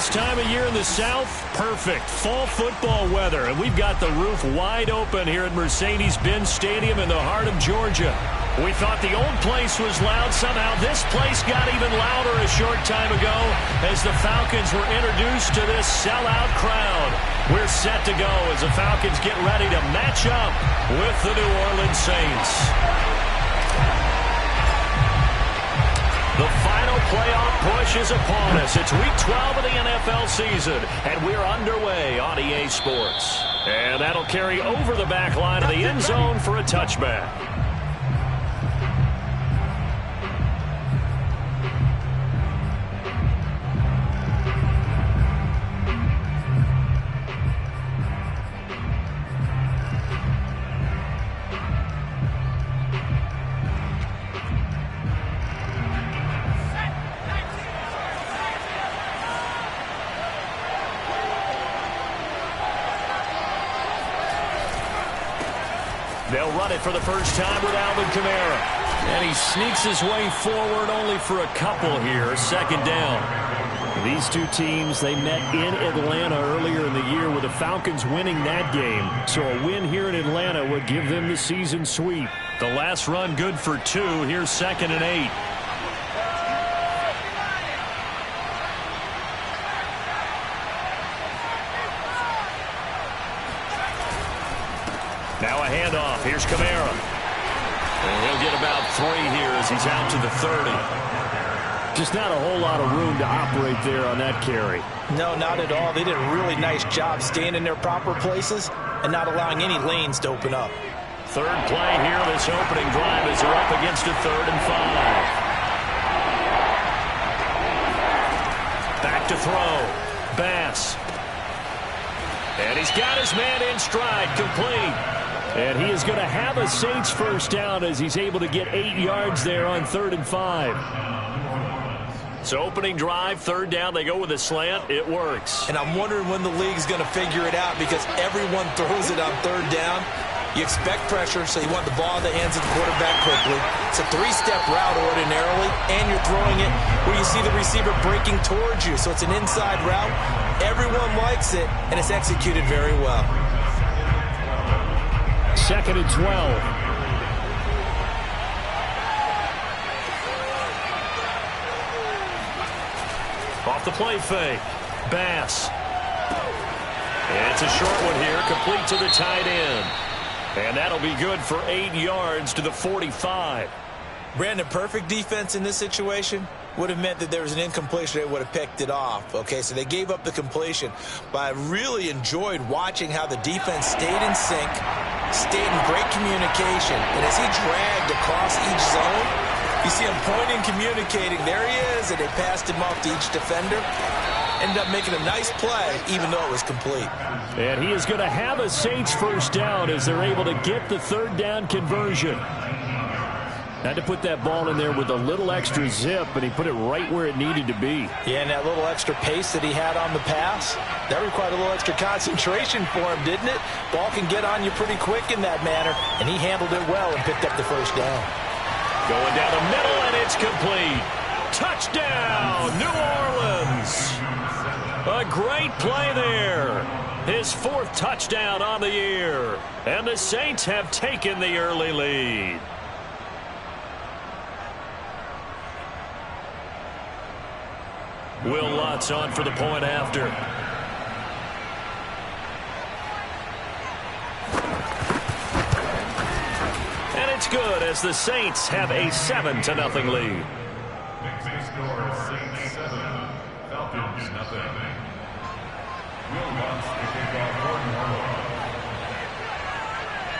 This time of year in the South, perfect. Fall football weather, and we've got the roof wide open here at Mercedes-Benz Stadium in the heart of Georgia. We thought the old place was loud. Somehow this place got even louder a short time ago as the Falcons were introduced to this sellout crowd. We're set to go as the Falcons get ready to match up with the New Orleans Saints. The final playoff push is upon us. It's Week 12 of the NFL season, and we're underway on EA Sports. And that'll carry over the back line of the end zone for a touchback. They'll run it for the first time with Alvin Kamara. And he sneaks his way forward only for a couple here. Second down. These two teams, they met in Atlanta earlier in the year with the Falcons winning that game. So a win here in Atlanta would give them the season sweep. The last run good for 2. Here's 2nd and 8. Now a handoff. Here's Kamara. And he'll get about 3 here as he's out to the 30. Just not a whole lot of room to operate there on that carry. No, not at all. They did a really nice job staying in their proper places and not allowing any lanes to open up. Third play here, this opening drive as they're up against a 3rd and 5. Back to throw. Bass. And he's got his man in stride, complete. And he is going to have a Saints first down as he's able to get 8 yards there on 3rd and 5. So opening drive, 3rd down, they go with a slant. It works. And I'm wondering when the league's going to figure it out because everyone throws it on 3rd down. You expect pressure, so you want the ball in the hands of the quarterback quickly. It's a 3-step route ordinarily, and you're throwing it where you see the receiver breaking towards you. So it's an inside route. Everyone likes it, and it's executed very well. 2nd and 12. Off the play fake. Bass. And it's a short one here, complete to the tight end. And that'll be good for 8 yards to the 45. Brandon, perfect defense in this situation would have meant that there was an incompletion. They would have picked it off. Okay, so they gave up the completion. But I really enjoyed watching how the defense stayed in sync, stayed in great communication. And as he dragged across each zone, you see him pointing, communicating. There he is, and they passed him off to each defender. Ended up making a nice play, even though it was complete. And he is going to have a Saints first down as they're able to get the 3rd down conversion. Had to put that ball in there with a little extra zip, and he put it right where it needed to be. Yeah, and that little extra pace that he had on the pass, that required a little extra concentration for him, didn't it? Ball can get on you pretty quick in that manner, and he handled it well and picked up the first down. Going down the middle, and it's complete. Touchdown, New Orleans. A great play there. His 4th touchdown on the year. And the Saints have taken the early lead. Will Lutz on for the point after. And it's good as the Saints have a 7-0 lead.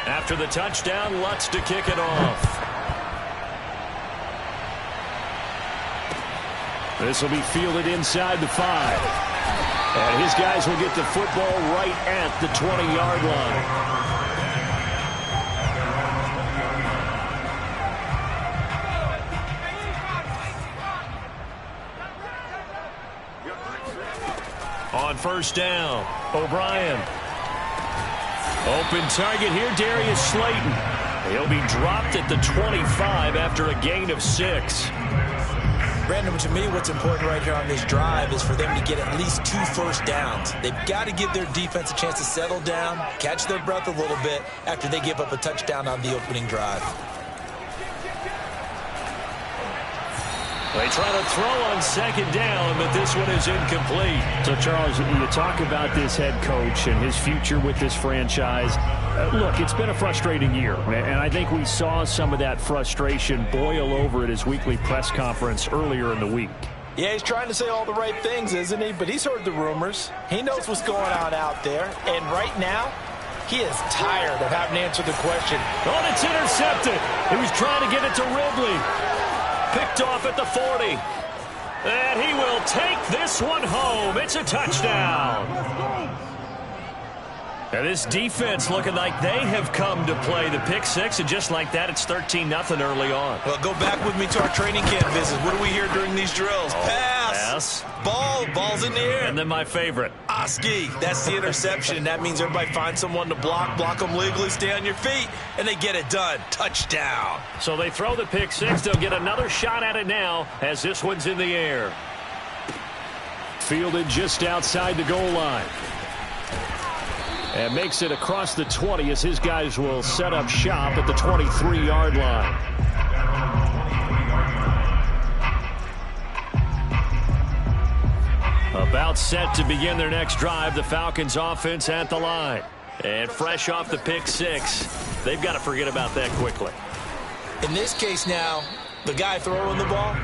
After the touchdown, Lutz to kick it off. This will be fielded inside the 5. And his guys will get the football right at the 20-yard line. On first down, O'Brien. Open target here, Darius Slayton. He'll be dropped at the 25 after a gain of 6. Brandon, to me, what's important right here on this drive is for them to get at least 2 first downs. They've got to give their defense a chance to settle down, catch their breath a little bit after they give up a touchdown on the opening drive. They try to throw on second down, but this one is incomplete. So, Charles, you talk about this head coach and his future with this franchise. Look, it's been a frustrating year, and I think we saw some of that frustration boil over at his weekly press conference earlier in the week. Yeah, he's trying to say all the right things, isn't he? But he's heard the rumors. He knows what's going on out there, and right now, he is tired of having to answer the question. Oh, and it's intercepted. He was trying to get it to Ridley. Picked off at the 40. And he will take this one home. It's a touchdown. And this defense looking like they have come to play the pick six, and just like that, it's 13-0 early on. Well, go back with me to our training camp visits. What do we hear during these drills? Pass. Ball's in the air. And then my favorite. Oski. That's the interception. That means everybody finds someone to block them legally, stay on your feet, and they get it done. Touchdown. So they throw the pick six. They'll get another shot at it now as this one's in the air. Fielded just outside the goal line. And makes it across the 20 as his guys will set up shop at the 23-yard line. About set to begin their next drive, the Falcons offense at the line. And fresh off the pick six, they've got to forget about that quickly. In this case now, the guy throwing the ball,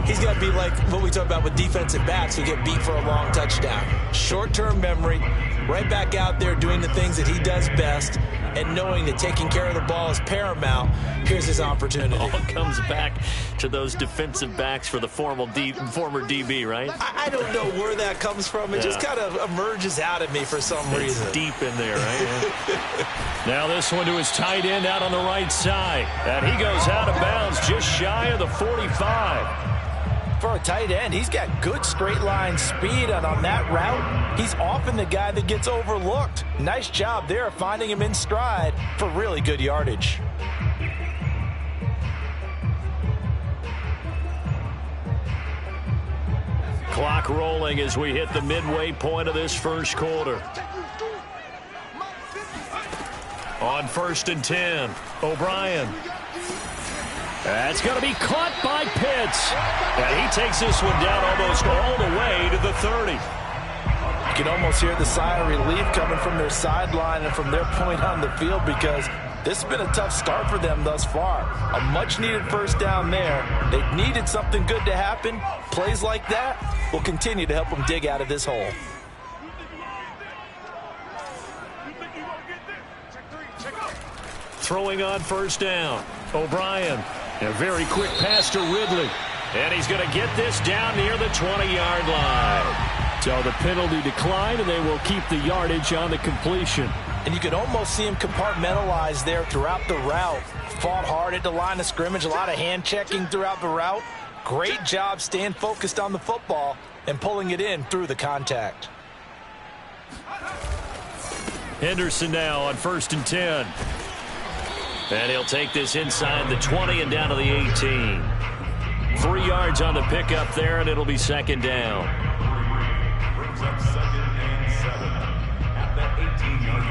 he's got to be like what we talk about with defensive backs who get beat for a long touchdown. Short-term memory, right back out there doing the things that he does best, and knowing that taking care of the ball is paramount. Here's his opportunity. All comes back to those defensive backs for the former DB, right? I don't know where that comes from. It just kind of emerges out of me for some reason. It's deep in there, right? Now this one to his tight end out on the right side. And he goes out of bounds just shy of the 45. For a tight end, he's got good straight line speed, and on that route, he's often the guy that gets overlooked. Nice job there finding him in stride for really good yardage. Clock rolling as we hit the midway point of this first quarter. On 1st and 10, O'Brien. That's going to be caught by Pitts. And he takes this one down almost all the way to the 30. You can almost hear the sigh of relief coming from their sideline and from their point on the field, because this has been a tough start for them thus far. A much-needed first down there. They needed something good to happen. Plays like that will continue to help them dig out of this hole. Throwing on 1st down, O'Brien. A very quick pass to Ridley. And he's going to get this down near the 20-yard line. So the penalty declined, and they will keep the yardage on the completion. And you can almost see him compartmentalize there throughout the route. Fought hard at the line of scrimmage, a lot of hand checking throughout the route. Great job staying focused on the football and pulling it in through the contact. Henderson now on 1st and 10. And he'll take this inside the 20 and down to the 18. 3 yards on the pickup there, and it'll be 2nd down. Brings up 2nd and 7 at the 18-yard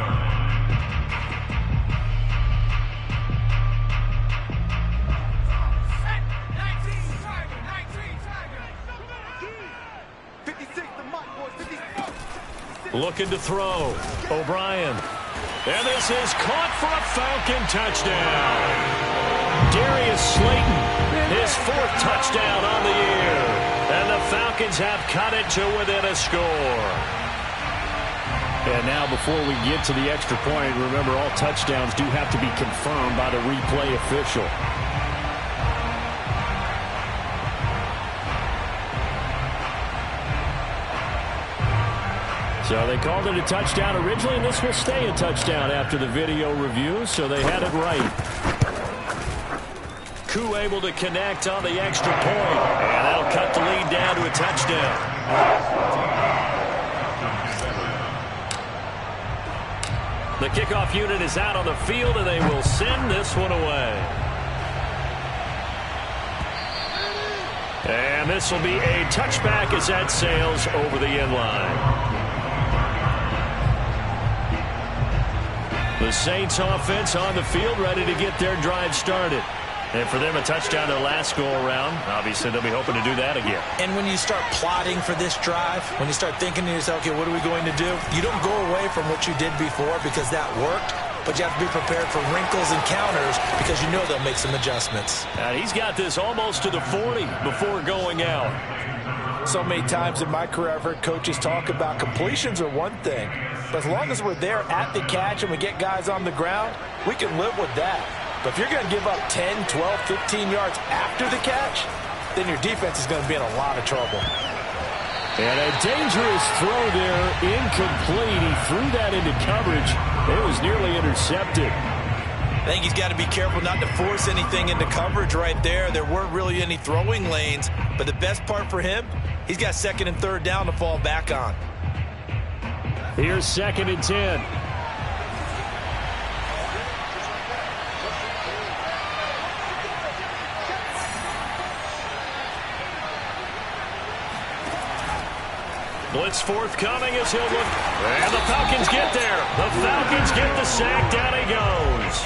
line. Looking to throw. O'Brien. And this is caught for a Falcon touchdown. Darius Slayton, his 4th touchdown on the year. And the Falcons have cut it to within a score. And now before we get to the extra point, remember all touchdowns do have to be confirmed by the replay official. So they called it a touchdown originally, and this will stay a touchdown after the video review, so they had it right. Koo able to connect on the extra point, and that'll cut the lead down to a touchdown. The kickoff unit is out on the field, and they will send this one away. And this will be a touchback as that sails over the end line. The Saints offense on the field, ready to get their drive started. And for them, a touchdown their last go-around. Obviously, they'll be hoping to do that again. And when you start plotting for this drive, when you start thinking to yourself, okay, what are we going to do? You don't go away from what you did before because that worked, but you have to be prepared for wrinkles and counters because you know they'll make some adjustments. And he's got this almost to the 40 before going out. So many times in my career, I've heard coaches talk about completions are one thing, but as long as we're there at the catch and we get guys on the ground, we can live with that. But if you're going to give up 10, 12, 15 yards after the catch, then your defense is going to be in a lot of trouble. And a dangerous throw there, incomplete. He threw that into coverage. It was nearly intercepted. I think he's got to be careful not to force anything into coverage right there. There weren't really any throwing lanes, but the best part for him, he's got second and third down to fall back on. Here's 2nd and 10. Blitz forthcoming as he'll look. And the Falcons get there. The Falcons get the sack. Down he goes.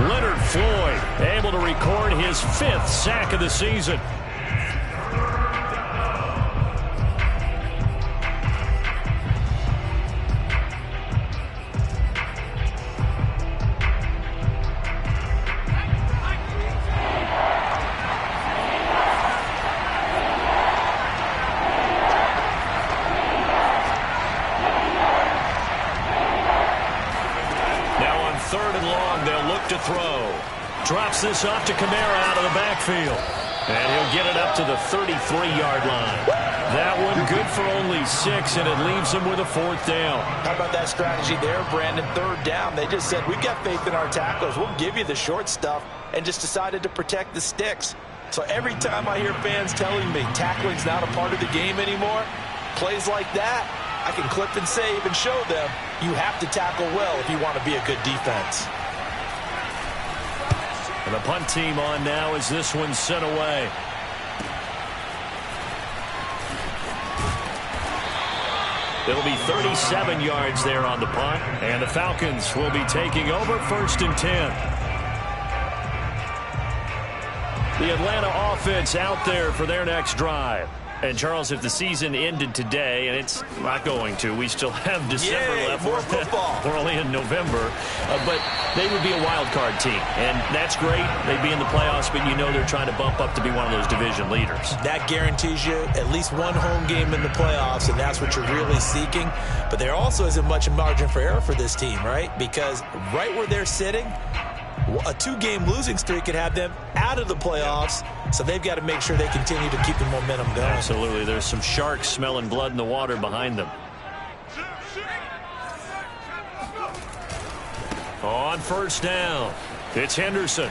Leonard Floyd able to record his 5th sack of the season. Drops this off to Kamara out of the backfield. And he'll get it up to the 33-yard line. That one good for only 6, and it leaves him with a 4th down. How about that strategy there, Brandon? 3rd down. They just said, we've got faith in our tackles. We'll give you the short stuff, and just decided to protect the sticks. So every time I hear fans telling me tackling's not a part of the game anymore, plays like that, I can clip and save and show them you have to tackle well if you want to be a good defense. And the punt team on now as this one's sent away. It'll be 37 yards there on the punt. And the Falcons will be taking over 1st and 10. The Atlanta offense out there for their next drive. And, Charles, if the season ended today, and it's not going to, we still have December left. More football. We're only in November. But they would be a wild card team. And that's great. They'd be in the playoffs, but you know they're trying to bump up to be one of those division leaders. That guarantees you at least one home game in the playoffs, and that's what you're really seeking. But there also isn't much margin for error for this team, right? Because right where they're sitting, a 2-game losing streak could have them out of the playoffs, so they've got to make sure they continue to keep the momentum going. Absolutely. There's some sharks smelling blood in the water behind them. On 1st down, it's Henderson.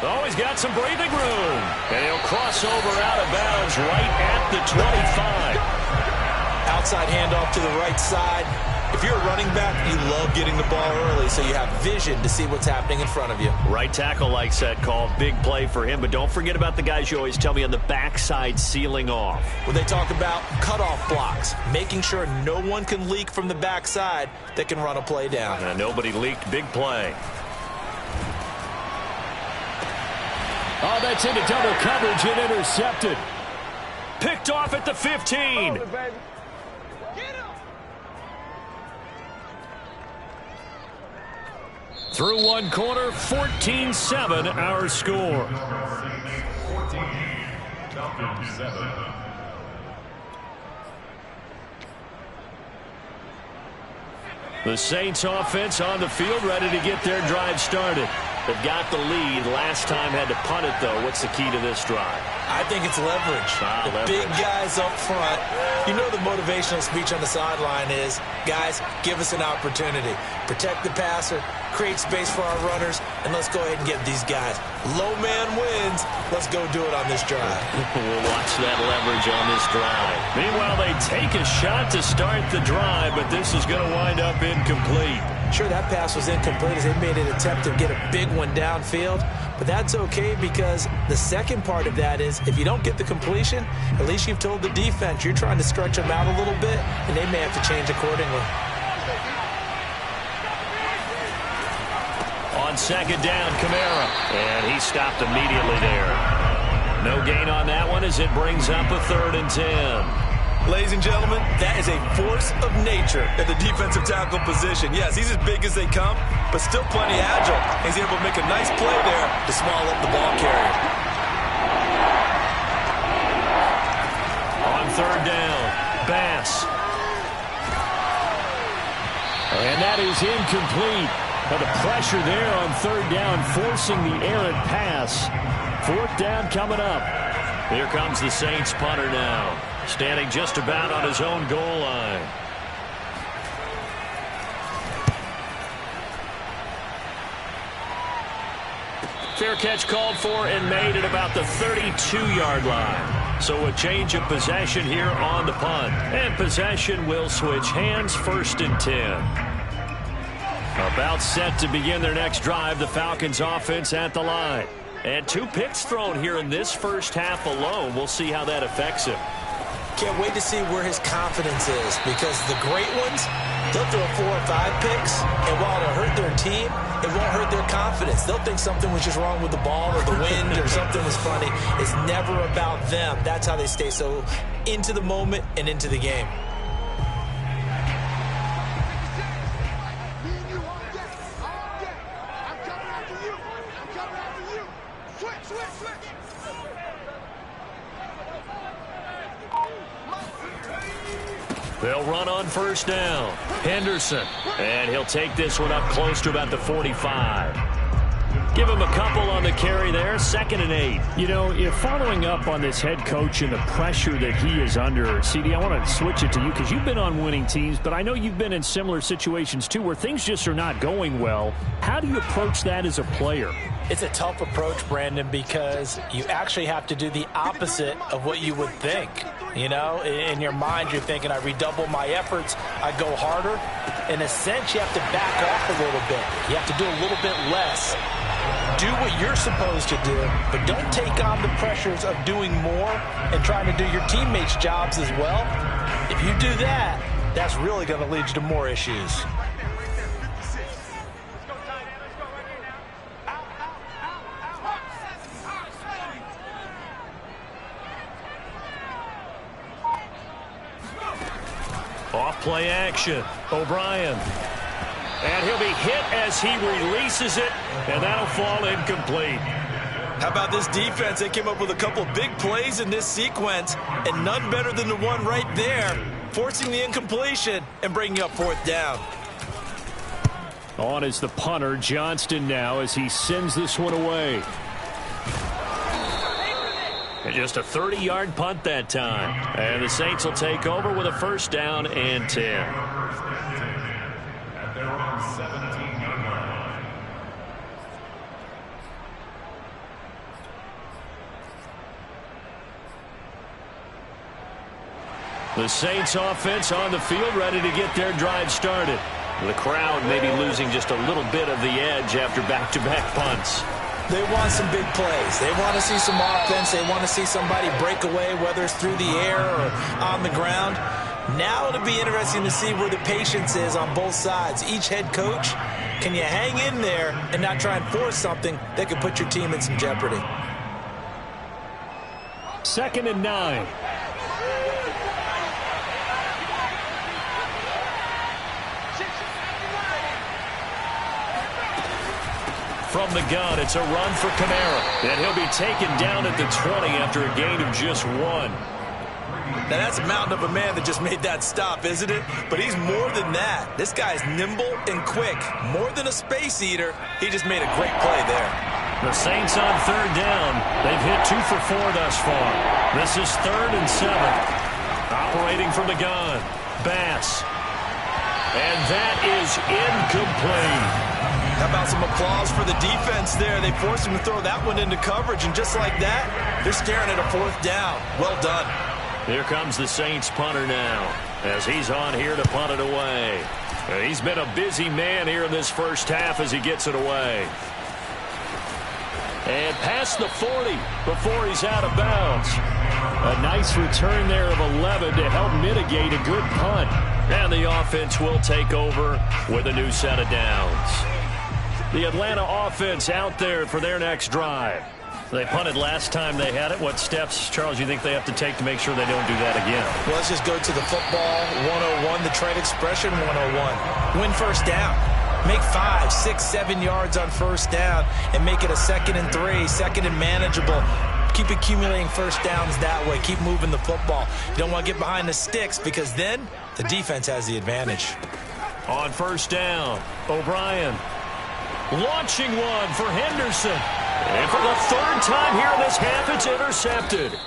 Oh, he's got some breathing room. And he'll cross over out of bounds right at the 25. Outside handoff to the right side. If you're a running back, you love getting the ball early so you have vision to see what's happening in front of you. Right tackle likes that call. Big play for him. But don't forget about the guys you always tell me on the backside sealing off. When they talk about cutoff blocks, making sure no one can leak from the backside that can run a play down. And nobody leaked. Big play. Oh, that's into double coverage and intercepted. Picked off at the 15. Through one quarter, 14-7 our score. 14, Falcons 7. The Saints offense on the field, ready to get their drive started. They've got the lead. Last time had to punt it, though. What's the key to this drive? I think it's leverage. The big guys up front. You know the motivational speech on the sideline is, guys, give us an opportunity. Protect the passer, create space for our runners, and let's go ahead and get these guys. Low man wins. Let's go do it on this drive. We'll watch that leverage on this drive. Meanwhile, they take a shot to start the drive, but this is going to wind up incomplete. Sure, that pass was incomplete as they made an attempt to get a big one downfield, but that's okay because the second part of that is if you don't get the completion, at least you've told the defense you're trying to stretch them out a little bit, and they may have to change accordingly. On second down, Kamara, and he stopped immediately there. No gain on that one as it brings up a 3rd and 10. Ladies and gentlemen, that is a force of nature at the defensive tackle position. Yes, he's as big as they come, but still plenty agile. He's able to make a nice play there to swallow up the ball carrier. On 3rd down, Bass. And that is incomplete. But the pressure there on 3rd down, forcing the errant pass. 4th down coming up. Here comes the Saints punter now, standing just about on his own goal line. Fair catch called for and made at about the 32-yard line. So a change of possession here on the punt. And possession will switch hands, 1st and 10. About set to begin their next drive, the Falcons offense at the line. And 2 picks thrown here in this first half alone. We'll see how that affects him. Can't wait to see where his confidence is because the great ones, they'll throw 4 or 5 picks, and while it'll hurt their team, it won't hurt their confidence. They'll think something was just wrong with the ball or the wind or something was funny. It's never about them. That's how they stay so into the moment and into the game. They'll run on 1st down. Henderson. And he'll take this one up close to about the 45. Give him a couple on the carry there. 2nd and 8. You know, if following up on this head coach and the pressure that he is under, CD, I want to switch it to you because you've been on winning teams, but I know you've been in similar situations too where things just are not going well. How do you approach that as a player? It's a tough approach, Brandon, because you actually have to do the opposite of what you would think. You know, in your mind, you're thinking, I redouble my efforts, I go harder. In a sense, you have to back off a little bit. You have to do a little bit less. Do what you're supposed to do, but don't take on the pressures of doing more and trying to do your teammates' jobs as well. If you do that, that's really going to lead you to more issues. Off play action. O'Brien. And he'll be hit as he releases it, and that'll fall incomplete. How about this defense? They came up with a couple of big plays in this sequence, and none better than the one right there, forcing the incompletion and bringing up 4th down. On is the punter, Johnston, now as he sends this one away. And just a 30-yard punt that time. And the Saints will take over with a 1st down and 10. At their own 17-yard line. The Saints offense on the field ready to get their drive started. The crowd maybe losing just a little bit of the edge after back-to-back punts. They want some big plays. They want to see some offense. They want to see somebody break away, whether it's through the air or on the ground. Now it'll be interesting to see where the patience is on both sides. Each head coach, can you hang in there and not try and force something that could put your team in some jeopardy? 2nd and 9. From the gun, it's a run for Kamara. And he'll be taken down at the 20 after a gain of just 1. Now, that's a mountain of a man that just made that stop, isn't it? But he's more than that. This guy's nimble and quick. More than a space eater, he just made a great play there. The Saints on 3rd down. They've hit 2 for 4 thus far. This is 3rd and 7. Operating from the gun, Bass. And that is incomplete. How about some applause for the defense there? They forced him to throw that one into coverage, and just like that, they're staring at a 4th down. Well done. Here comes the Saints punter now, as he's on here to punt it away. He's been a busy man here in this first half as he gets it away. And past the 40 before he's out of bounds. A nice return there of 11 to help mitigate a good punt. And the offense will take over with a new set of downs. The Atlanta offense out there for their next drive. They punted last time they had it. What steps, Charles, you think they have to take to make sure they don't do that again? Well, let's just go to the football 101, the trade expression 101. Win first down. Make 5, 6, 7 yards on first down and make it a 2nd and 3, 2nd and manageable. Keep accumulating first downs that way. Keep moving the football. You don't want to get behind the sticks because then the defense has the advantage. On first down, O'Brien launching one for Henderson. And for the 3rd time here in this half, it's intercepted.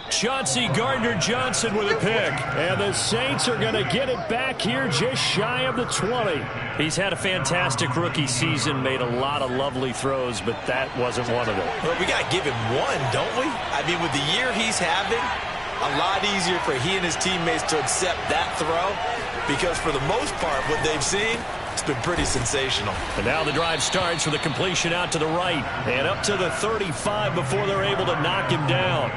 Chauncey Gardner-Johnson with a pick. And the Saints are going to get it back here just shy of the 20. He's had a fantastic rookie season, made a lot of lovely throws, but that wasn't one of them. Well, we got to give him one, don't we? I mean, with the year he's having, a lot easier for he and his teammates to accept that throw because for the most part, what they've seen, it's been pretty sensational. And now the drive starts with a completion out to the right and up to the 35 before they're able to knock him down.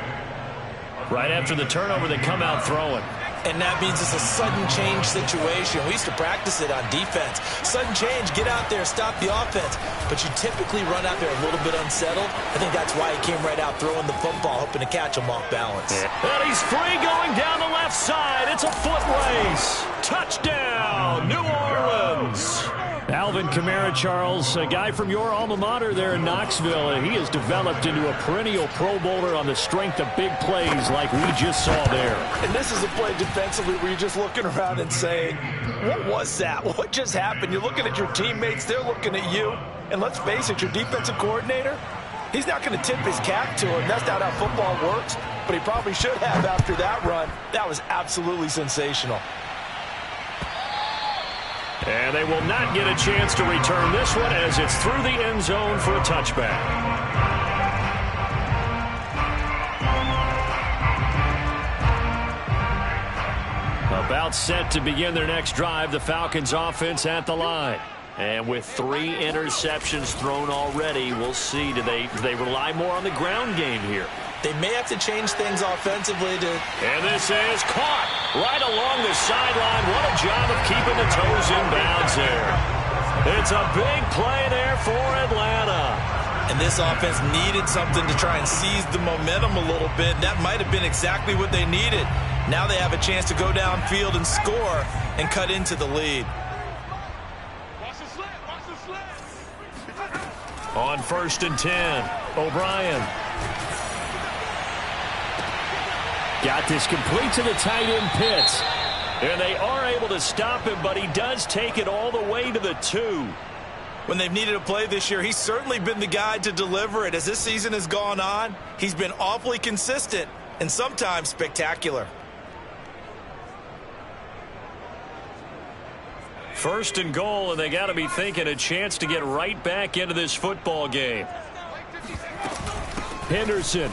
Right after the turnover, they come out throwing. And that means it's a sudden change situation. We used to practice it on defense. Sudden change, get out there, stop the offense. But you typically run out there a little bit unsettled. I think that's why he came right out throwing the football, hoping to catch him off balance. And he's free going down the left side. It's a foot race. Touchdown, New Orleans. Alvin Kamara, Charles, a guy from your alma mater there in Knoxville, and he has developed into a perennial Pro Bowler on the strength of big plays like we just saw there. And this is a play defensively where you're just looking around and saying, what was that? What just happened? You're looking at your teammates, they're looking at you. And let's face it, your defensive coordinator, he's not going to tip his cap to him. That's not how football works, but he probably should have after that run. That was absolutely sensational. And they will not get a chance to return this one as it's through the end zone for a touchback. About set to begin their next drive, the Falcons offense at the line. And with 3 interceptions thrown already, we'll see. Do they rely more on the ground game here? They may have to change things offensively to... And this is caught right along the sideline. What a job of keeping the toes in bounds there. It's a big play there for Atlanta. And this offense needed something to try and seize the momentum a little bit. That might have been exactly what they needed. Now they have a chance to go downfield and score and cut into the lead. On 1st and 10, O'Brien. Got this complete to the tight end Pitts. And they are able to stop him, but he does take it all the way to the 2. When they've needed a play this year, he's certainly been the guy to deliver it. As this season has gone on, he's been awfully consistent and sometimes spectacular. 1st and goal, and they got to be thinking a chance to get right back into this football game. Henderson.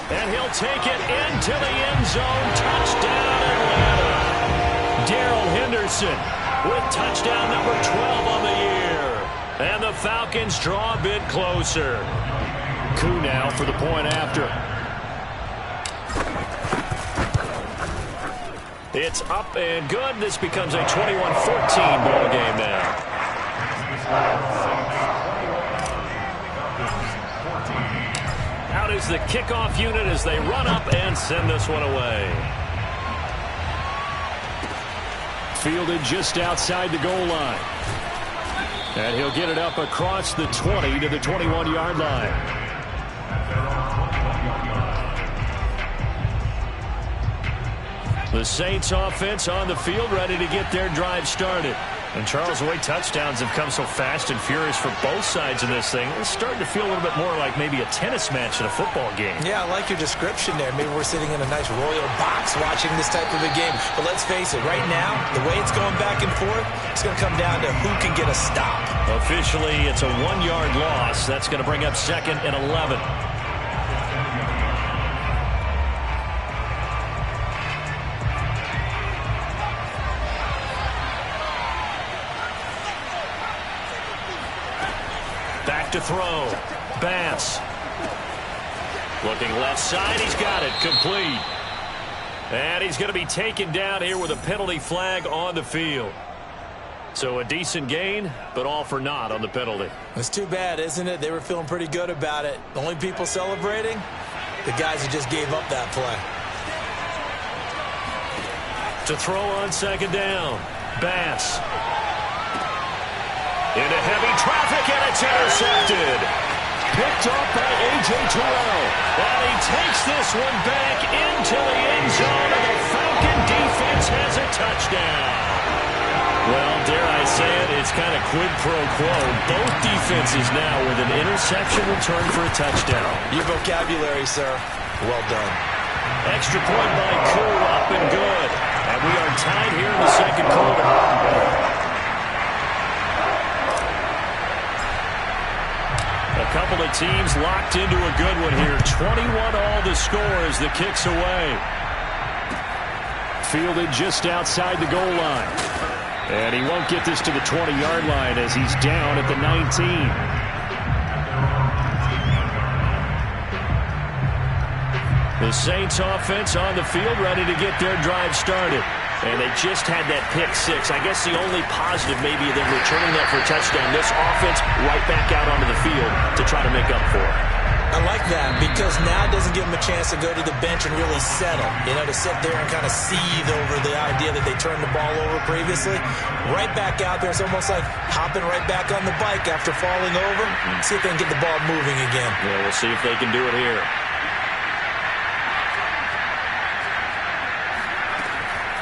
And he'll take it into the end zone. Touchdown, Atlanta. Darrell Henderson with touchdown number 12 on the year. And the Falcons draw a bit closer. Coup now for the point after. It's up and good. This becomes a 21-14 ball game now. Out is the kickoff unit as they run up and send this one away. Fielded just outside the goal line. And he'll get it up across the 20 to the 21-yard line. The Saints offense on the field ready to get their drive started. And Charles, the way touchdowns have come so fast and furious for both sides of this thing, it's starting to feel a little bit more like maybe a tennis match in a football game. Yeah, I like your description there. Maybe we're sitting in a nice royal box watching this type of a game. But let's face it, right now, the way it's going back and forth, it's going to come down to who can get a stop. Officially, it's a 1-yard loss. That's going to bring up 2nd and 11. Back to throw. Bass. Looking left side. He's got it. Complete. And he's going to be taken down here with a penalty flag on the field. So a decent gain, but all for naught on the penalty. It's too bad, isn't it? They were feeling pretty good about it. The only people celebrating, the guys who just gave up that play. To throw on 2nd down. Bass. Into heavy traffic, and it's intercepted. Picked off by A.J. Terrell. And he takes this one back into the end zone, and the Falcon defense has a touchdown. Well, dare I say it, it's kind of quid pro quo. Both defenses now with an interception return for a touchdown. Your vocabulary, sir. Well done. Extra point by Koo, up and good. And we are tied here in the 2nd quarter. A couple of teams locked into a good one here. 21-all the score as the kick's away. Fielded just outside the goal line. And he won't get this to the 20-yard line as he's down at the 19. The Saints offense on the field ready to get their drive started. And they just had that pick 6. I guess the only positive maybe them returning that for a touchdown. This offense right back out onto the field to try to make up for it. I like that because now it doesn't give them a chance to go to the bench and really settle. You know, to sit there and kind of seethe over the idea that they turned the ball over previously. Right back out there. It's almost like hopping right back on the bike after falling over. See if they can get the ball moving again. Yeah, we'll see if they can do it here.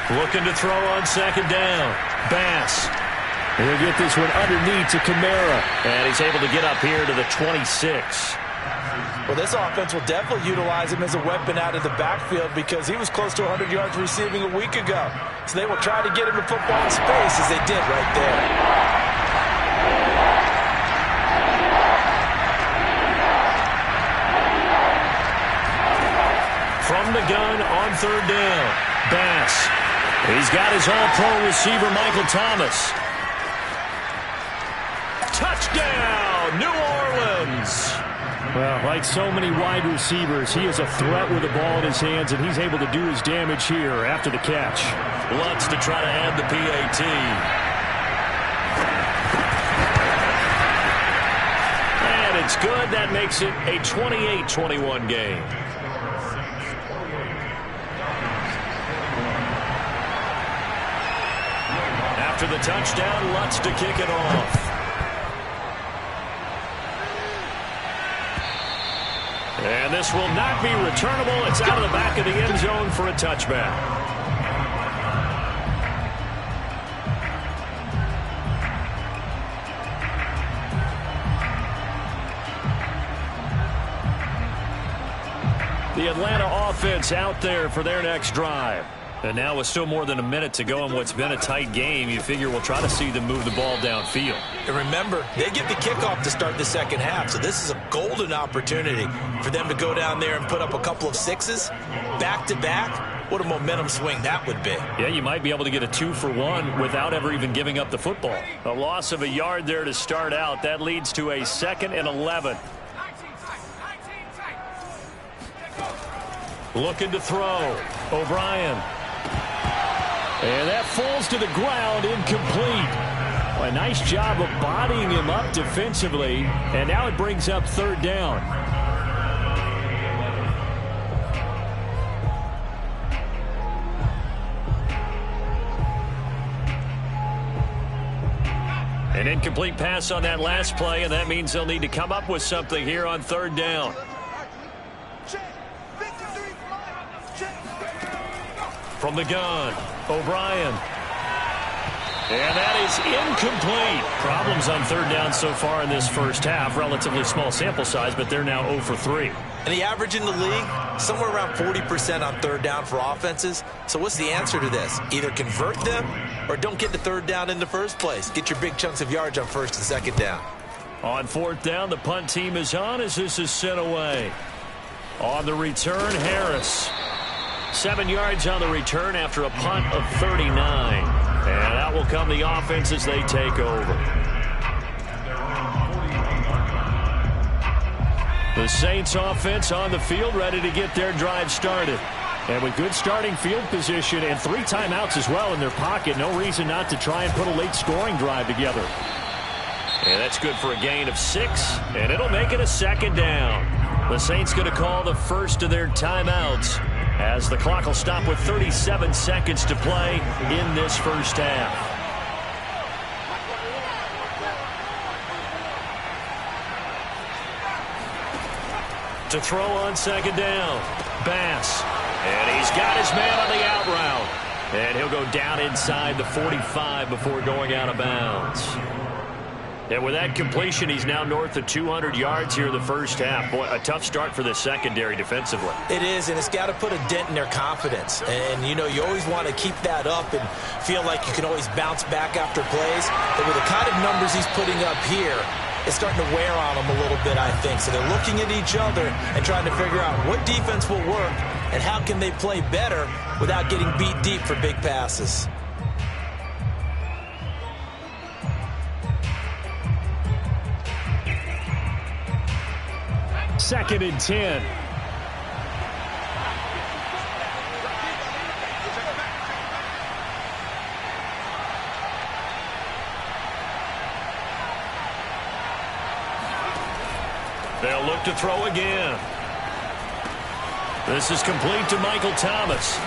Looking to throw on 2nd down. Bass. He'll get this one underneath to Kamara. And he's able to get up here to the 26. Well, this offense will definitely utilize him as a weapon out of the backfield because he was close to 100 yards receiving a week ago. So they will try to get him to football in space as they did right there. From the gun on 3rd down. Bass. He's got his all-pro receiver, Michael Thomas. Touchdown, New Orleans. Well, like so many wide receivers, he is a threat with the ball in his hands, and he's able to do his damage here after the catch. Lutz to try to add the PAT. And it's good. That makes it a 28-21 game. After the touchdown, Lutz to kick it off. And this will not be returnable. It's out of the back of the end zone for a touchback. The Atlanta offense out there for their next drive. And now with still more than a minute to go in what's been a tight game, you figure we'll try to see them move the ball downfield. And remember, they get the kickoff to start the 2nd half, so this is a golden opportunity for them to go down there and put up a couple of 6s back-to-back. What a momentum swing that would be. Yeah, you might be able to get a 2-for-1 without ever even giving up the football. A loss of a yard there to start out. That leads to a 2nd and 11. Looking to throw. O'Brien. And that falls to the ground, incomplete. A nice job of bodying him up defensively. And now it brings up 3rd down. An incomplete pass on that last play, and that means they'll need to come up with something here on 3rd down. From the gun, O'Brien. And that is incomplete. Problems on third down so far in this first half. Relatively small sample size, but they're now 0 for 3. And the average in the league, somewhere around 40% on third down for offenses. So what's the answer to this? Either convert them or don't get the third down in the first place. Get your big chunks of yards on first and second down. On fourth down, the punt team is on as this is sent away. On the return, Harris. 7 yards on the return after a punt of 39. And out will come the offense as they take over. The Saints offense on the field, ready to get their drive started. And with good starting field position and 3 timeouts as well in their pocket, no reason not to try and put a late scoring drive together. And that's good for a gain of 6, and it'll make it a second down. The Saints going to call the first of their timeouts, as the clock will stop with 37 seconds to play in this first half. To throw on second down, Bass. And he's got his man on the out route. And he'll go down inside the 45 before going out of bounds. And with that completion, he's now north of 200 yards here in the first half. Boy, a tough start for the secondary defensively. It is, and it's got to put a dent in their confidence. And, you know, you always want to keep that up and feel like you can always bounce back after plays. But with the kind of numbers he's putting up here, it's starting to wear on them a little bit, I think. So they're looking at each other and trying to figure out what defense will work and how can they play better without getting beat deep for big passes. Second and 10. They'll look to throw again. This is complete to Michael Thomas.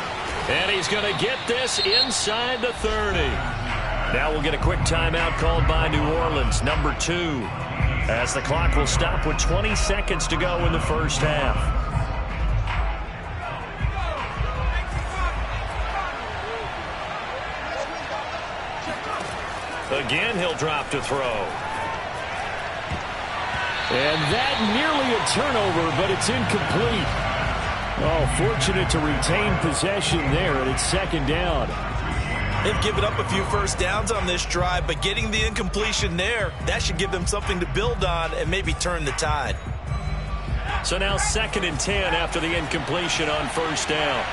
And he's going to get this inside the 30. Now we'll get a quick timeout called by New Orleans, number 2. As the clock will stop with 20 seconds to go in the first half. Again, he'll drop to throw. And that nearly a turnover, but it's incomplete. Oh, fortunate to retain possession there, and it's second down. They've given up a few first downs on this drive, but getting the incompletion there, that should give them something to build on and maybe turn the tide. So now second and 10 after the incompletion on first down.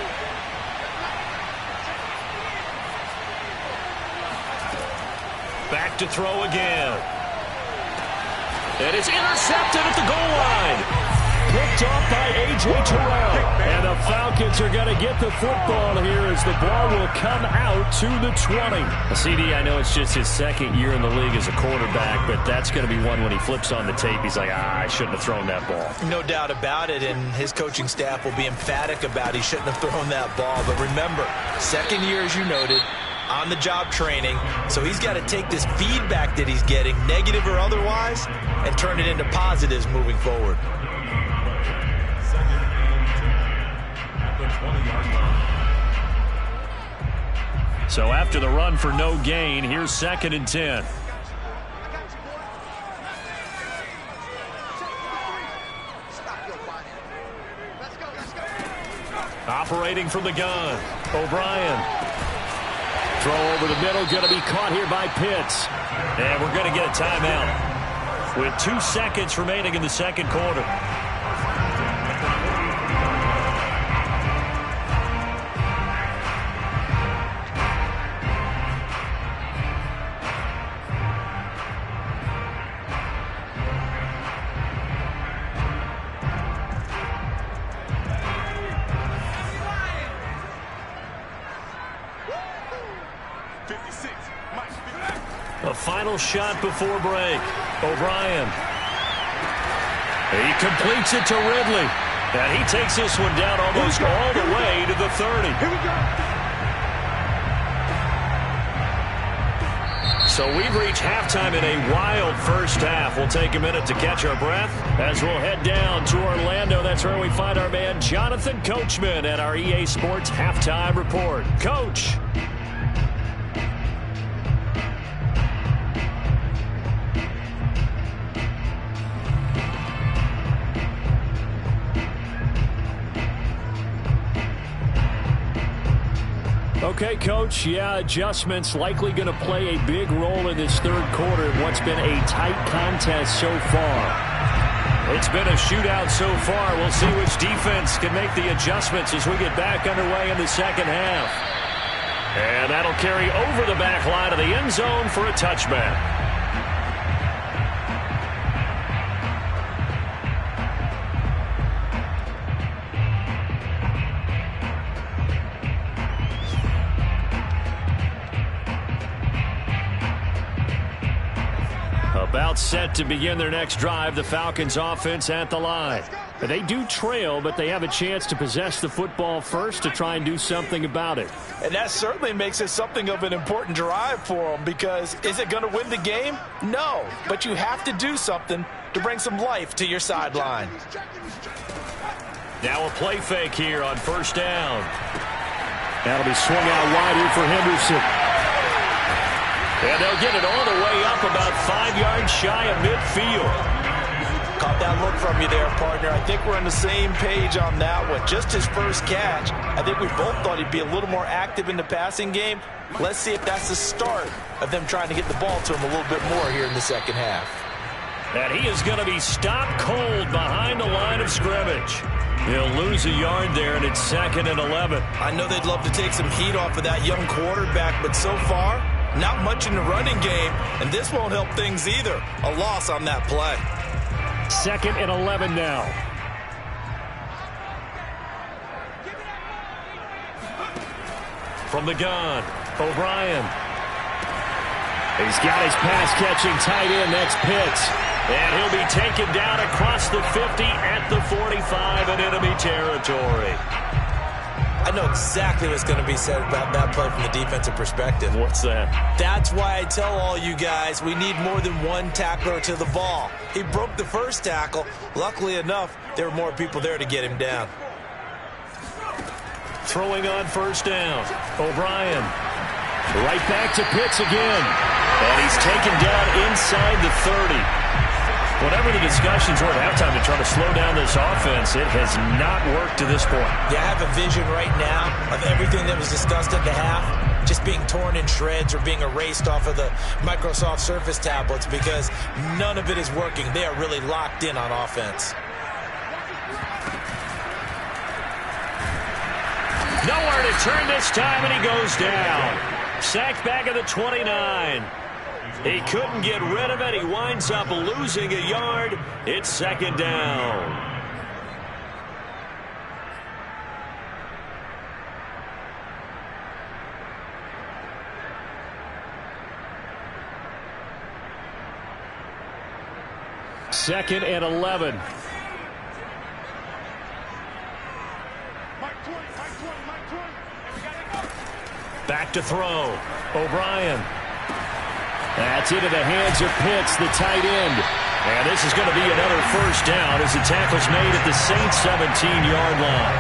Back to throw again. And it's intercepted at the goal line. Picked off by A.J. Terrell. And the Falcons are going to get the football here as the ball will come out to the 20. CD, I know it's just his second year in the league as a quarterback, but that's going to be one when he flips on the tape. He's like, I shouldn't have thrown that ball. No doubt about it, and his coaching staff will be emphatic about he shouldn't have thrown that ball. But remember, second year, as you noted, on-the-job training, so he's got to take this feedback that he's getting, negative or otherwise, and turn it into positives moving forward. So after the run for no gain, here's second and 10. Operating from the gun, O'Brien. Throw over the middle, going to be caught here by Pitts. And we're going to get a timeout with 2 seconds remaining in the second quarter. A final shot before break. O'Brien. He completes it to Ridley. And he takes this one down almost all the way to the 30. Here we go. So we've reached halftime in a wild first half. We'll take a minute to catch our breath as we'll head down to Orlando. That's where we find our man Jonathan Coachman at our EA Sports Halftime Report. Coach. Okay, Coach, yeah, adjustments likely going to play a big role in this third quarter in what's been a tight contest so far. It's been a shootout so far. We'll see which defense can make the adjustments as we get back underway in the second half. And that'll carry over the back line of the end zone for a touchback. About set to begin their next drive, the Falcons offense at the line. They do trail, but they have a chance to possess the football first to try and do something about it. And that certainly makes it something of an important drive for them, because is it going to win the game? No, but you have to do something to bring some life to your sideline. Now a play fake here on first down. That'll be swung out wide here for Henderson. And they'll get it all the way up about 5 yards shy of midfield. Caught that look from you there, partner. I think we're on the same page on that one. Just his first catch. I think we both thought he'd be a little more active in the passing game. Let's see if that's the start of them trying to get the ball to him a little bit more here in the second half. And he is going to be stopped cold behind the line of scrimmage. He'll lose a yard there, and it's 2nd and 11. I know they'd love to take some heat off of that young quarterback, but so far, not much in the running game, and this won't help things either. A loss on that play. 2nd and 11 now. From the gun, O'Brien. He's got his pass-catching tight end. That's Pitts. And he'll be taken down across the 50 at the 45 in enemy territory. I know exactly what's going to be said about that play from the defensive perspective. What's that? That's why I tell all you guys we need more than one tackler to the ball. He broke the first tackle. Luckily enough, there were more people there to get him down. Throwing on first down, O'Brien. Right back to Pitts again. And he's taken down inside the 30. Whatever the discussions were at halftime to try to slow down this offense, it has not worked to this point. Yeah, I have a vision right now of everything that was discussed at the half just being torn in shreds or being erased off of the Microsoft Surface tablets, because none of it is working. They are really locked in on offense. Nowhere to turn this time, and he goes down. Sacked back at the 29. He couldn't get rid of it. He winds up losing a yard. It's 2nd down. Second and 11. Back to throw. O'Brien. That's into the hands of Pitts, the tight end. And this is going to be another first down as the tackle's made at the Saints' 17-yard line.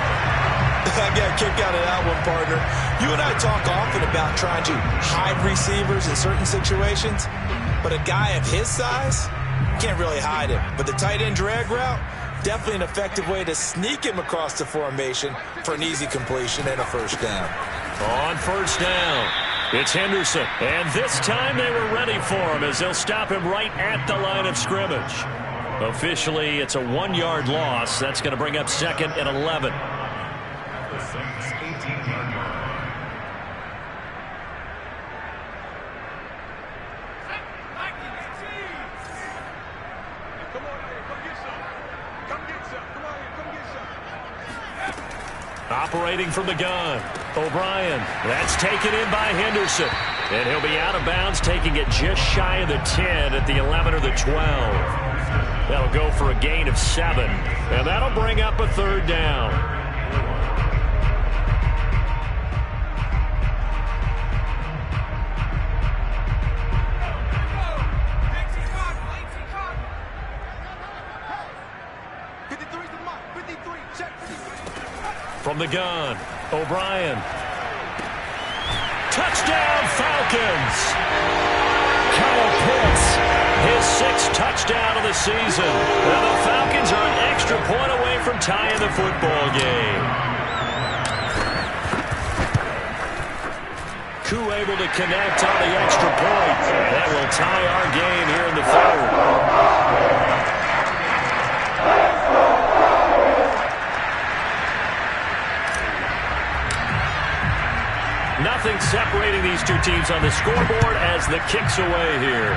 I got a kick out of that one, partner. You and I talk often about trying to hide receivers in certain situations, but a guy of his size can't really hide him. But the tight end drag route, definitely an effective way to sneak him across the formation for an easy completion and a first down. On first down, it's Henderson. And this time they were ready for him as they'll stop him right at the line of scrimmage. Officially, it's a 1-yard loss. That's going to bring up 2nd and 11. The Saints' 18-yard line. Operating from the gun, O'Brien. That's taken in by Henderson. And he'll be out of bounds, taking it just shy of the 10 at the 11 or the 12. That'll go for a gain of 7. And that'll bring up a 3rd down. From the gun, O'Brien. Touchdown, Falcons! Kyle Pitts, his 6th touchdown of the season. Now the Falcons are an extra point away from tying the football game. two able to connect on the extra point. That will tie our game here in the third. Nothing separating these two teams on the scoreboard as the kick's away here.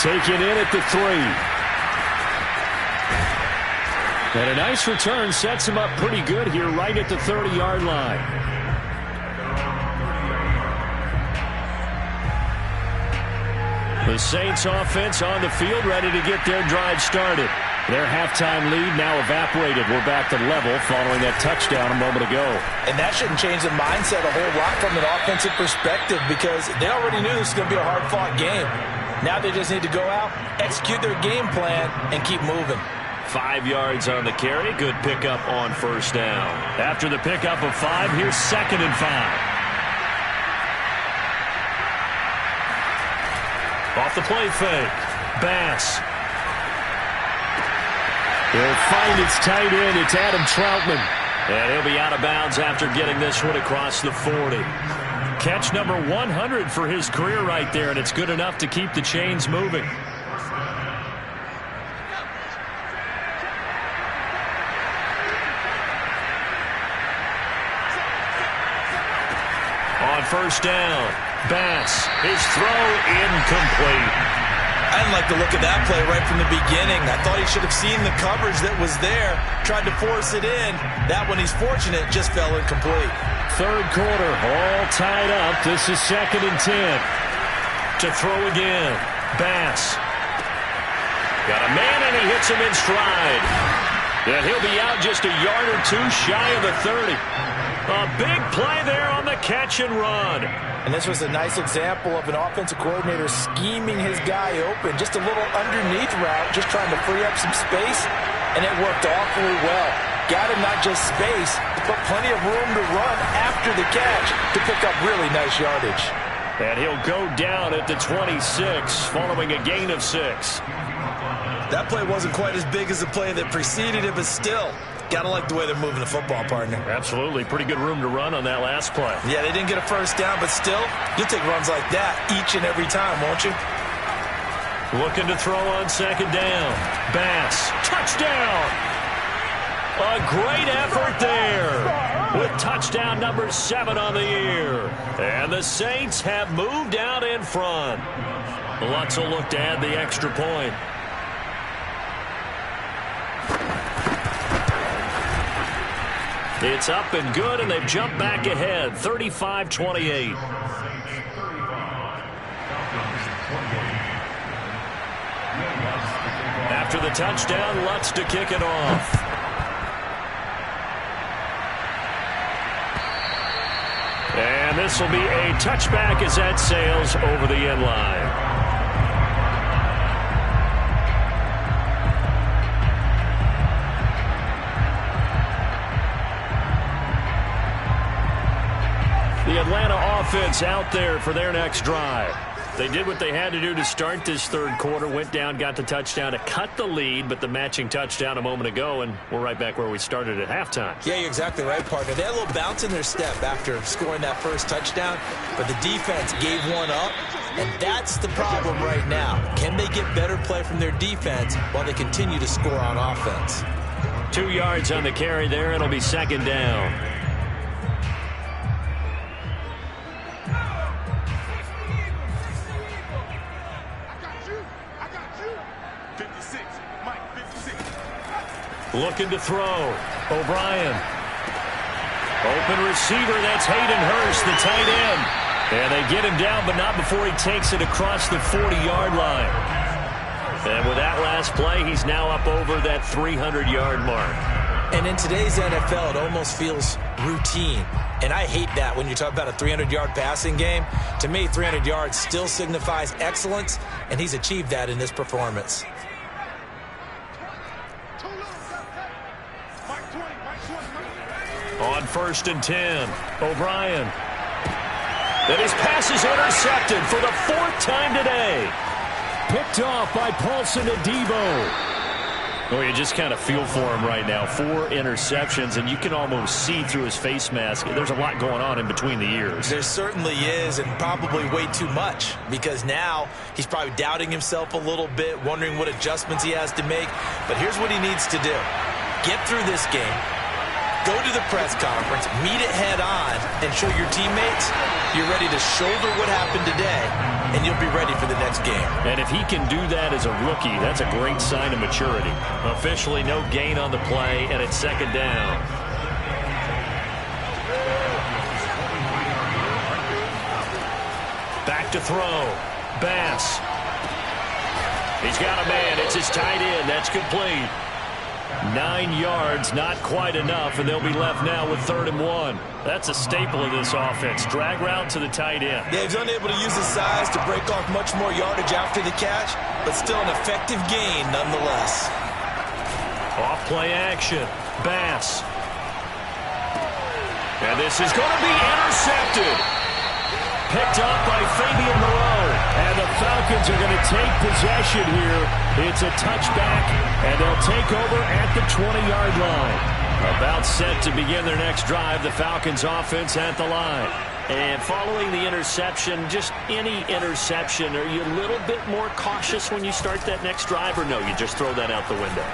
Taken in at the 3. And a nice return sets him up pretty good here right at the 30-yard line. The Saints offense on the field ready to get their drive started. Their halftime lead now evaporated. We're back to level following that touchdown a moment ago. And that shouldn't change the mindset a whole lot from an offensive perspective because they already knew this was going to be a hard-fought game. Now they just need to go out, execute their game plan, and keep moving. 5 yards on the carry. Good pickup on first down. After the pickup of 5, here's 2nd and 5. Off the play fake. Bass. He'll find its tight end. It's Adam Troutman. And he'll be out of bounds after getting this one across the 40. Catch number 100 for his career right there, and it's good enough to keep the chains moving. On first down, Bass. His throw incomplete. I didn't like the look of that play right from the beginning. I thought he should have seen the coverage that was there, tried to force it in. That one, he's fortunate, just fell incomplete. Third quarter, all tied up. This is 2nd and 10. To throw again, Bass. Got a man, and he hits him in stride. And he'll be out just a yard or two shy of the 30. A big play there on the catch and run. And this was a nice example of an offensive coordinator scheming his guy open. Just a little underneath route, just trying to free up some space, and it worked awfully well. Got him not just space, but plenty of room to run after the catch to pick up really nice yardage. And he'll go down at the 26 following a gain of 6. That play wasn't quite as big as the play that preceded it, but still, gotta like the way they're moving the football, partner. Absolutely. Pretty good room to run on that last play. Yeah, they didn't get a first down, but still, you'll take runs like that each and every time, won't you? Looking to throw on 2nd down. Bass. Touchdown! A great effort there with touchdown number 7 on the year. And the Saints have moved out in front. Lutz will look to add the extra point. It's up and good, and they've jumped back ahead, 35-28. After the touchdown, Lutz to kick it off. And this will be a touchback as that sails over the end line. The Atlanta offense out there for their next drive. They did what they had to do to start this third quarter, went down, got the touchdown to cut the lead, but the matching touchdown a moment ago, and we're right back where we started at halftime. Yeah, you're exactly right, partner. They had a little bounce in their step after scoring that first touchdown, but the defense gave one up, and that's the problem right now. Can they get better play from their defense while they continue to score on offense? 2 yards on the carry there. It'll be 2nd down. Looking to throw. O'Brien. Open receiver. That's Hayden Hurst, the tight end. And they get him down, but not before he takes it across the 40-yard line. And with that last play, he's now up over that 300-yard mark. And in today's NFL, it almost feels routine. And I hate that when you talk about a 300-yard passing game. To me, 300 yards still signifies excellence, and he's achieved that in this performance. On 1st and 10, O'Brien. And his pass is intercepted for the 4th time today. Picked off by Paulson Adebo. Well, you just kind of feel for him right now. 4 interceptions, and you can almost see through his face mask. There's a lot going on in between the ears. There certainly is, and probably way too much, because now he's probably doubting himself a little bit, wondering what adjustments he has to make. But here's what he needs to do. Get through this game, go to the press conference, meet it head on, and show your teammates you're ready to shoulder what happened today, and you'll be ready for the next game. And if he can do that as a rookie, that's a great sign of maturity. Officially no gain on the play, and it's 2nd down. Back to throw. Bass. He's got a man. It's his tight end. That's complete. 9 yards, not quite enough, and they'll be left now with 3rd and 1. That's a staple of this offense. Drag route to the tight end. Yeah, he's unable to use his size to break off much more yardage after the catch, but still an effective gain nonetheless. Off play action. Bass. And this is going to be intercepted. Picked up by Fabian Moreau. And the Falcons are going to take possession here. It's a touchback, and they'll take over at the 20-yard line. About set to begin their next drive, the Falcons offense at the line. And following the interception, just any interception, are you a little bit more cautious when you start that next drive, or no, you just throw that out the window?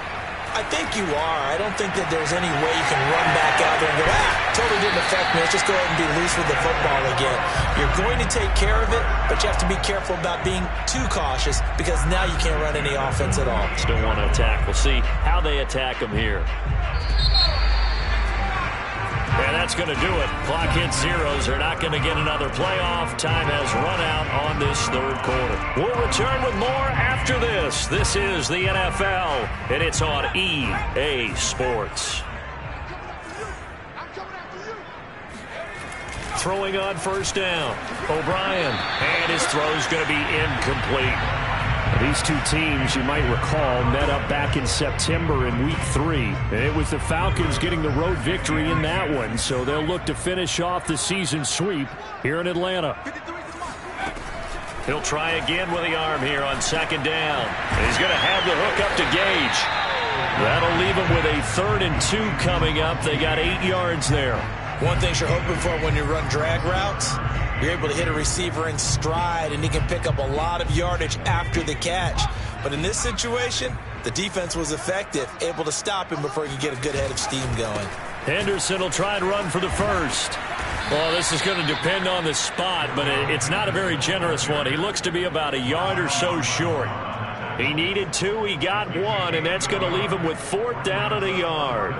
I think you are. I don't think that there's any way you can run back out there and go, totally didn't affect me. Let's just go ahead and be loose with the football again. You're going to take care of it, but you have to be careful about being too cautious because now you can't run any offense at all. Still want to attack. We'll see how they attack them here. And that's going to do it. Clock hits zeros. They're not going to get another playoff. Time has run out on this 3rd quarter. We'll return with more after this. This is the NFL, and it's on EA Sports. Throwing on 1st down. O'Brien. And his throw's going to be incomplete. These two teams, you might recall, met up back in September in Week 3. It was the Falcons getting the road victory in that one, so they'll look to finish off the season sweep here in Atlanta. He'll try again with the arm here on 2nd down. And he's going to have the hook up to Gage. That'll leave him with a 3rd and 2 coming up. They got 8 yards there. One thing you're hoping for when you run drag routes, you're able to hit a receiver in stride, and he can pick up a lot of yardage after the catch. But in this situation, the defense was effective, able to stop him before he could get a good head of steam going. Henderson will try and run for the 1st. Well, this is going to depend on the spot, but it's not a very generous one. He looks to be about a yard or so short. He needed 2, he got 1, and that's going to leave him with 4th down and a yard.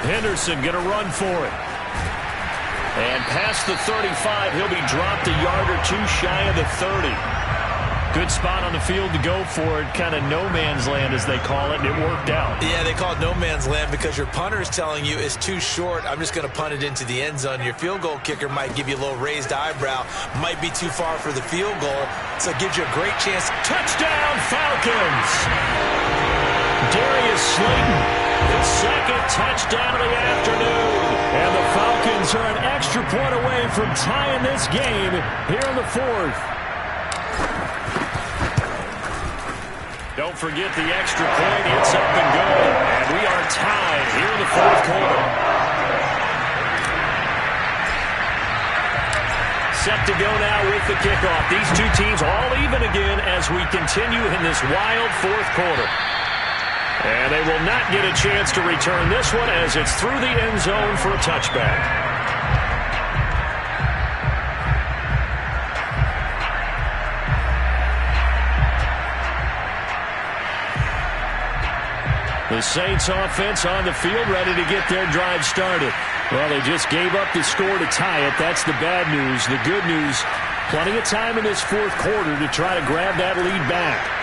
Henderson going to run for it. And past the 35, he'll be dropped a yard or 2 shy of the 30. Good spot on the field to go for it. Kind of no man's land, as they call it, and it worked out. Yeah, they call it no man's land because your punter is telling you it's too short. I'm just going to punt it into the end zone. Your field goal kicker might give you a little raised eyebrow. Might be too far for the field goal, so it gives you a great chance. Touchdown, Falcons! Darius Slayton. His 2nd touchdown of the afternoon. And the Falcons are an extra point away from tying this game here in the 4th. Don't forget the extra point. It's up and going. And we are tied here in the 4th quarter. Set to go now with the kickoff. These two teams all even again as we continue in this wild 4th quarter. And they will not get a chance to return this one as it's through the end zone for a touchback. The Saints offense on the field ready to get their drive started. Well, they just gave up the score to tie it. That's the bad news. The good news, plenty of time in this 4th quarter to try to grab that lead back.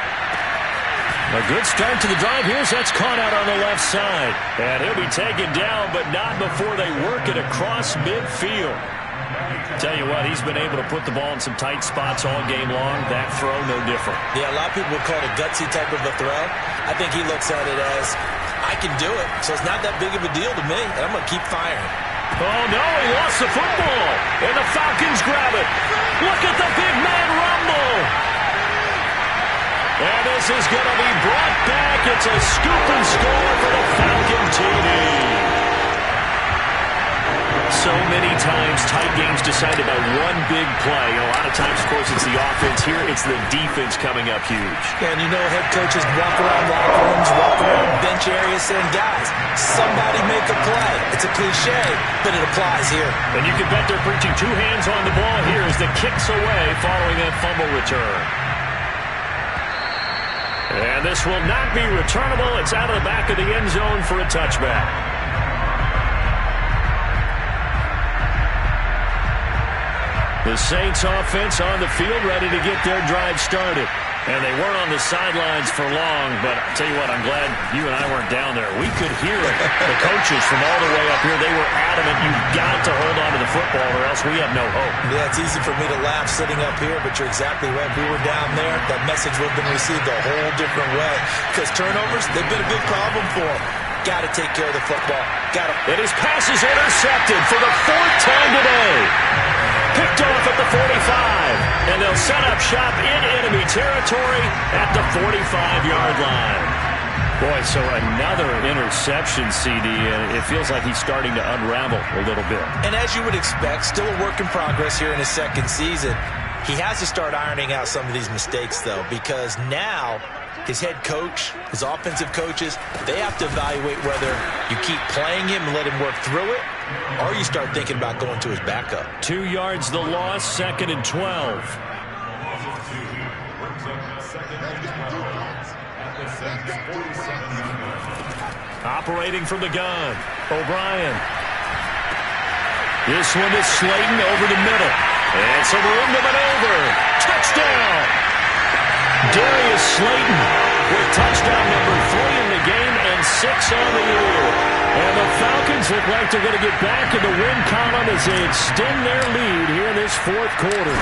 A good start to the drive here. That's caught out on the left side. And he'll be taken down, but not before they work it across midfield. Tell you what, he's been able to put the ball in some tight spots all game long. That throw, no different. Yeah, a lot of people would call it a gutsy type of a throw. I think he looks at it as, I can do it, so it's not that big of a deal to me, and I'm going to keep firing. Oh, no, he lost the football, and the Falcons grab it. Look at the big man rumble. And this is going to be brought back. It's a scoop and score for the Falcon TD. So many times tight games decided by one big play. A lot of times, of course, it's the offense. Here, it's the defense coming up huge. And you know head coaches walk around locker rooms, walk around bench areas saying, guys, somebody make a play. It's a cliche, but it applies here. And you can bet they're preaching two hands on the ball here as the kick's away following that fumble return. And this will not be returnable. It's out of the back of the end zone for a touchback. The Saints offense on the field ready to get their drive started. And they weren't on the sidelines for long, but I'll tell you what, I'm glad you and I weren't down there. We could hear it. The coaches from all the way up here, they were adamant, you've got to hold on to the football or else we have no hope. Yeah, it's easy for me to laugh sitting up here, but you're exactly right. If we were down there, that message would have been received a whole different way. Because turnovers, they've been a big problem for them. Got to take care of the football. Got to. And his pass is intercepted for the fourth time today. Picked off at the 45, and they'll set up shop in enemy territory at the 45-yard line. Boy, so another interception, CD, and it feels like he's starting to unravel a little bit. And as you would expect, still a work in progress here in his second season. He has to start ironing out some of these mistakes, though, because now his head coach, his offensive coaches, they have to evaluate whether you keep playing him and let him work through it, or you start thinking about going to his backup. 2 yards the loss, 2nd and 12. Operating from the gun, O'Brien. This one is Slayton over the middle. And some room to maneuver. Touchdown! Darius Slayton with touchdown number 3 in the game and 6 on the year. And the Falcons look like they're going to get back in the win column as they extend their lead here in this fourth quarter.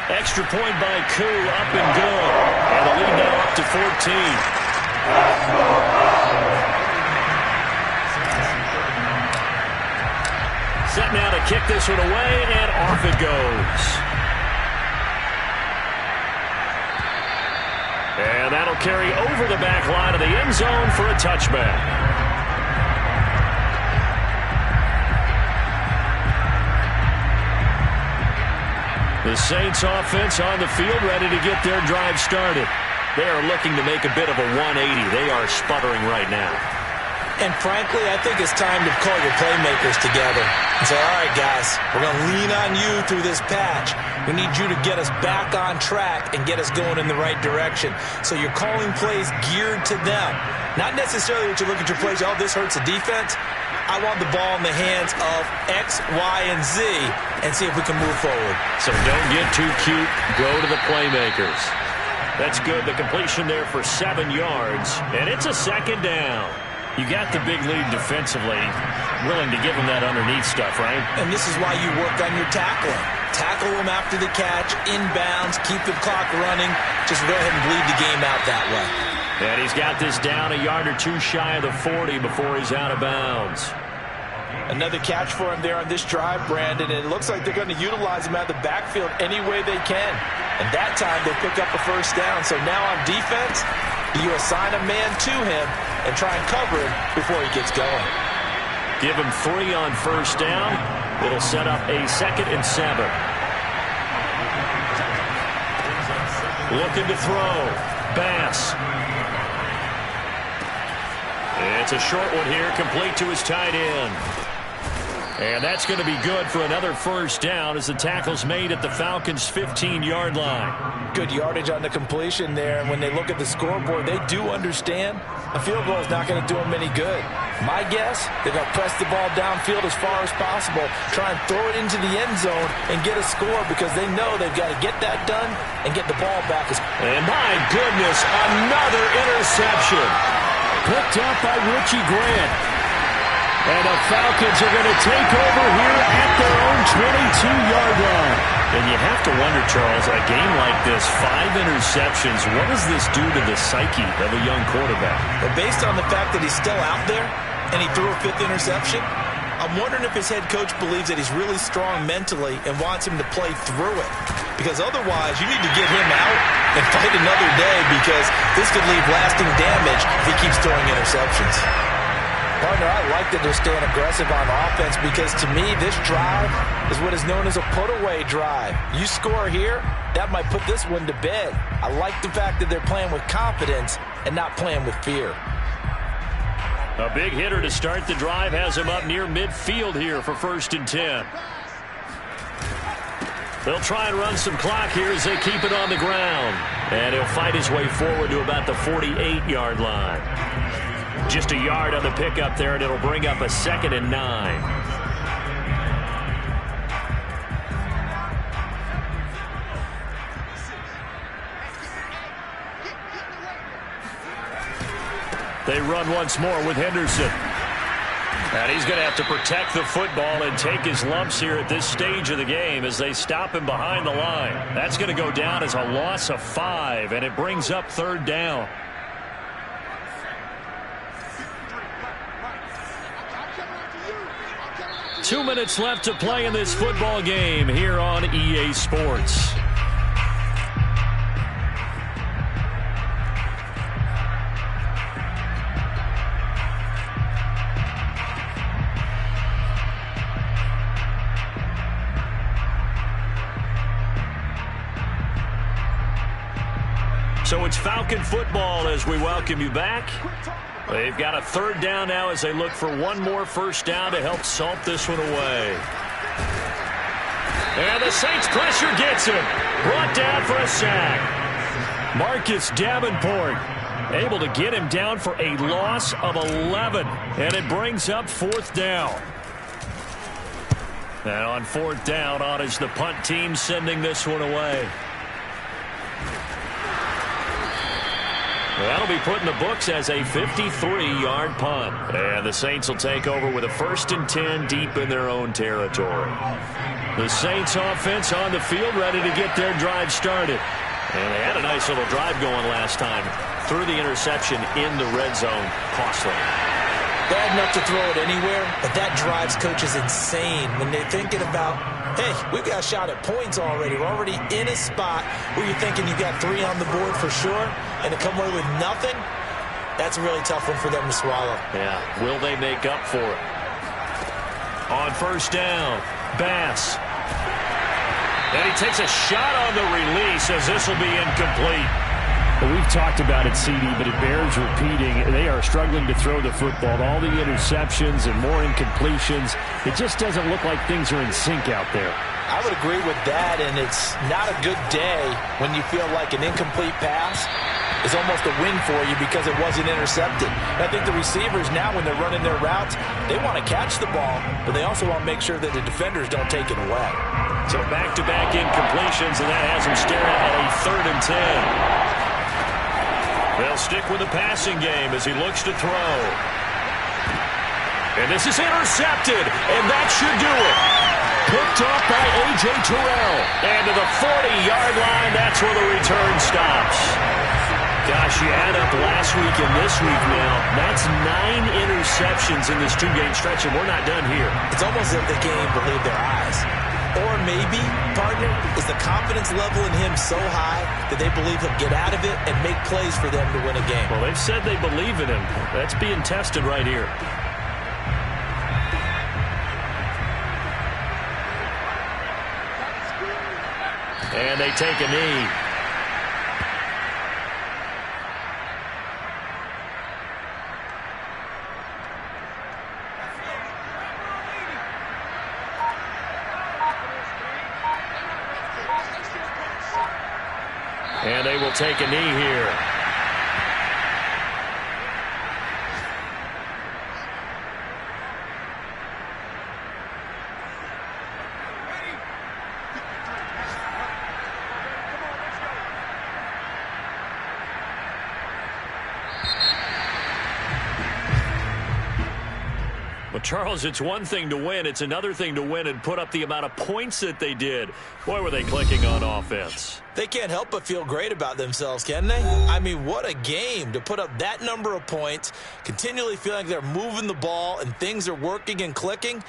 Extra point by Koo, up and good. And the lead now up to 14. Set now to kick this one away, and off it goes. And that'll carry over the back line of the end zone for a touchback. The Saints offense on the field ready to get their drive started. They are looking to make a bit of a 180. They are sputtering right now. And frankly, I think it's time to call your playmakers together and say, all right, guys, we're going to lean on you through this patch. We need you to get us back on track and get us going in the right direction. So you're calling plays geared to them. Not necessarily what you look at your plays, oh, this hurts the defense. I want the ball in the hands of X, Y, and Z and see if we can move forward. So don't get too cute. Go to the playmakers. That's good. The completion there for 7 yards. And it's a 2nd down. You got the big lead defensively, willing to give them that underneath stuff, right? And this is why you work on your tackling. Tackle them after the catch, inbounds, keep the clock running. Just go ahead and bleed the game out that way. And he's got this down a yard or two shy of the 40 before he's out of bounds. Another catch for him there on this drive, Brandon. And it looks like they're going to utilize him out of the backfield any way they can. And that time they pick up a first down. So now on defense, you assign a man to him and try and cover him before he gets going. Give him 3 on first down. It'll set up a 2nd and 7. Looking to throw. Bass. It's a short one here, complete to his tight end. And that's going to be good for another first down as the tackle's made at the Falcons' 15-yard line. Good yardage on the completion there. And when they look at the scoreboard, they do understand a field goal is not going to do them any good. My guess, they're going to press the ball downfield as far as possible, try and throw it into the end zone and get a score because they know they've got to get that done and get the ball back. And my goodness, another interception. Picked up by Richie Grant. And the Falcons are going to take over here at their own 22-yard line. And you have to wonder, Charles, a game like this, 5 interceptions, what does this do to the psyche of a young quarterback? Well, based on the fact that he's still out there and he threw a 5th interception, I'm wondering if his head coach believes that he's really strong mentally and wants him to play through it. Because otherwise, you need to get him out and fight another day, because this could leave lasting damage if he keeps throwing interceptions. Partner, I like that they're staying aggressive on offense, because to me, this drive is what is known as a put-away drive. You score here, that might put this one to bed. I like the fact that they're playing with confidence and not playing with fear. A big hitter to start the drive has him up near midfield here for 1st and 10. They'll try and run some clock here as they keep it on the ground. And he'll fight his way forward to about the 48-yard line. Just a yard on the pickup there, and it'll bring up a 2nd and 9. They run once more with Henderson. And he's going to have to protect the football and take his lumps here at this stage of the game as they stop him behind the line. That's going to go down as a loss of 5, and it brings up 3rd down. Two minutes left to play in this football game here on EA Sports. So it's Falcon football as we welcome you back. They've got a 3rd down now as they look for one more 1st down to help salt this one away. And the Saints pressure gets him. Brought down for a sack. Marcus Davenport able to get him down for a loss of 11. And it brings up 4th down. And on 4th down, on is the punt team sending this one away. That'll be put in the books as a 53-yard punt. And the Saints will take over with a 1st and 10 deep in their own territory. The Saints offense on the field ready to get their drive started. And they had a nice little drive going last time. Threw the interception in the red zone. Costly. Bad enough to throw it anywhere, but that drives coaches insane when they're thinking about, hey, we've got a shot at points already. We're already in a spot where you're thinking you got 3 on the board for sure, and to come away with nothing, that's a really tough one for them to swallow. Yeah, will they make up for it? On 1st down, Bass. And he takes a shot on the release as this will be incomplete. Well, we've talked about it, CD, but it bears repeating. They are struggling to throw the football. All the interceptions and more incompletions. It just doesn't look like things are in sync out there. I would agree with that, and it's not a good day when you feel like an incomplete pass is almost a win for you because it wasn't intercepted. And I think the receivers now, when they're running their routes, they want to catch the ball, but they also want to make sure that the defenders don't take it away. So back-to-back incompletions, and that has them staring at a 3rd and 10. They'll stick with the passing game as he looks to throw. And this is intercepted, and that should do it. Picked off by A.J. Terrell. And to the 40-yard line, that's where the return stops. Gosh, you add up last week and this week now, that's 9 interceptions in this 2-game stretch, and we're not done here. It's almost as if they can't even believe their eyes. Or maybe, partner, is the confidence level in him so high that they believe he'll get out of it and make plays for them to win a game. Well, they've said they believe in him. That's being tested right here. And they take a knee. And they will take a knee here. Well, Charles, it's one thing to win. It's another thing to win and put up the amount of points that they did. Boy, were they clicking on offense. They can't help but feel great about themselves, can they? I mean, what a game to put up that number of points, continually feeling like they're moving the ball and things are working and clicking.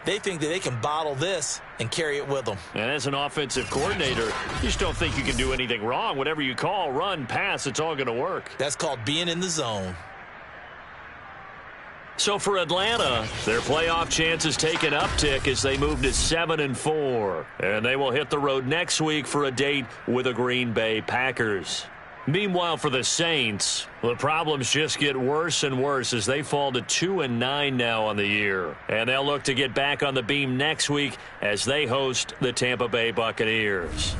They think that they can bottle this and carry it with them. And as an offensive coordinator, you just don't think you can do anything wrong. Whatever you call, run, pass, it's all going to work. That's called being in the zone. So for Atlanta, their playoff chances take an uptick as they move to 7-4. And they will hit the road next week for a date with the Green Bay Packers. Meanwhile, for the Saints, the problems just get worse and worse as they fall to 2-9 now on the year. And they'll look to get back on the beam next week as they host the Tampa Bay Buccaneers.